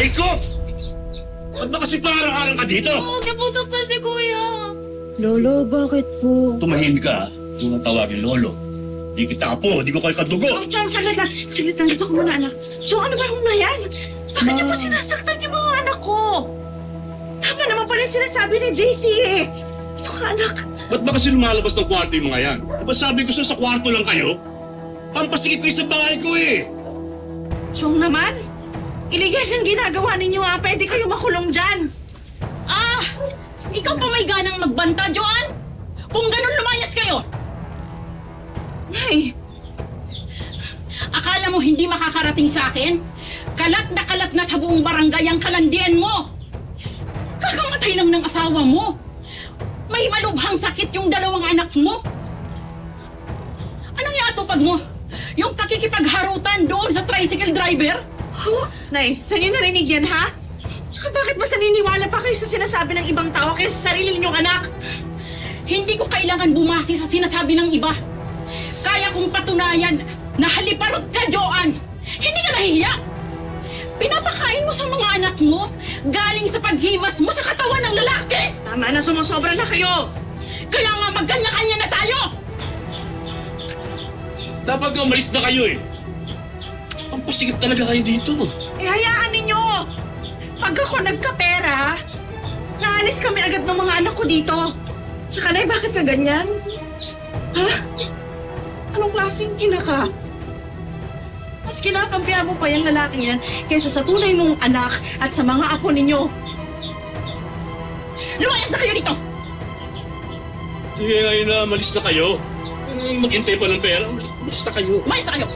bahay ko? Ba't ba kasi parang-harang ka dito? Huwag niyo po saktan si Kuya. Lolo, bakit po? Tumahimik ka, yung tawagin lolo. Di kita apo, di ko kayo kadugo. Oh, Chong, saglit lang. Saglit lang. Dito ko muna, anak. Chong, ano ba yung na yan? Bakit niyo po sinasaktan yung mga anak ko? Tama naman pala yung sinasabi ni JC eh. Ito ka, anak. Ba't ba kasi lumalabas ng kwarto yung mga yan? Diba sabi ko sa kwarto lang kayo? Pampasikip kayo sa bahay ko eh. Chong naman, iligal yung ginagawa ninyo ha. Pwede kayo makulong dyan. Ah! Ikaw pa may ganang magbanta, Joan? Kung ganun, lumayas kayo! Nay, Akala mo hindi makakarating sa akin? Kalat na sa buong barangay ang kalandian mo! Kakamatay lang ng asawa mo! May malubhang sakit yung dalawang anak mo! Anong yatupag mo? Yung pakikipagharutan doon sa tricycle driver? huh? Nay, saan niyo narinig yan ha? Tsaka bakit mas naniniwala pa kayo sa sinasabi ng ibang tao kaysa sa sarili ninyong anak? Hindi ko kailangan bumasi sa sinasabi ng iba. Kaya kong patunayan na haliparot ka, Joan! Hindi ka nahihiya! Pinapakain mo sa mga anak mo galing sa paghimas mo sa katawan ng lalaki! Tama na, sumusobra na kayo. Kaya nga magkanya-kanya na tayo! Dapat nga umalis na kayo eh. Pampasikip talaga kayo dito. Eh, hayaan ninyo. Pag ako nagkapera, naalis kami agad ng mga anak ko dito. Tsaka, Nay, bakit ka ganyan? Ha? Anong klaseng ina ka? Mas kinakampihan mo pa yung lalaking yan kaysa sa tunay mong anak at sa mga apo ninyo. Lumayas na kayo dito! Sige ngayon na, malis na kayo. Mag-intay pa ng pera, malis na kayo. Lumayas na kayo!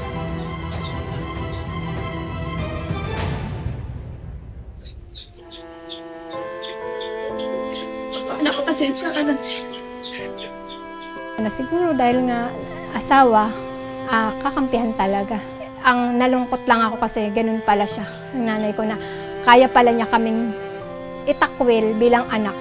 Anak, pasensya ka na. Na siguro dahil nga asawa, kakampihan talaga. Ang nalungkot lang ako kasi ganun pala siya, ang nanay ko na kaya pala niya kaming itakwil bilang anak.